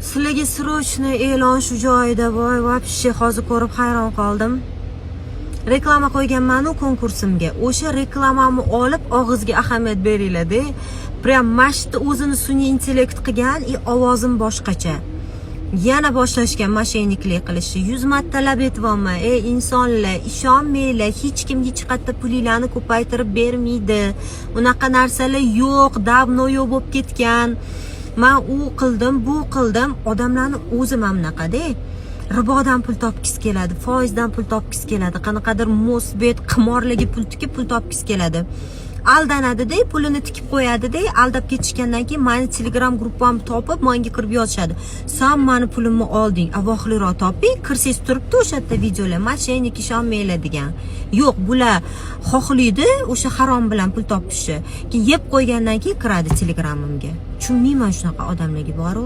Sizlarga srochniy e'lon shu joyida, voy вообще hozir ko'rib hayron qoldim. Reklama qo'yganman-ku konkursimga. O'sha reklamamni olib og'izga ahamiyat beringlar-da. Prям mashta o'zini sun'iy intellekt qilgan, ovozim boshqacha. Yana boshlashgan mashayniklik qilishni. 100 martalab aytibman, ey insonlar, ishonmanglar, hech kim hech qayerda pulinglarni ko'paytirib bermaydi. Unaqa narsalar yo'q, davno yo'q bo'lib ketgan. Men u qildim, bu qildim, odamlarni o'zi mana bunaqa-da. Ribodan pul topgisi keladi, foizdan pul topgisi keladi, qanaqadir mosbet, qimorlarga pul tikib pul topgisi keladi. Aldanadi-da, pulini tikib qo'yadi-da, aldab ketishgandan keyin meni Telegram gruppamni topib, menga kirib yozishadi. Sen meni pulimni olding, avohliroq toping, kirsangiz turibdi o'sha yerda videolar, mashaynik ishonmanglar degan. Yo'q, bular xohlaydi o'sha harom bilan pul topishni. Keyin yeb qo'ygandan keyin kiradi Telegramimga. Tushunmayman shunaqa odamlarga boru.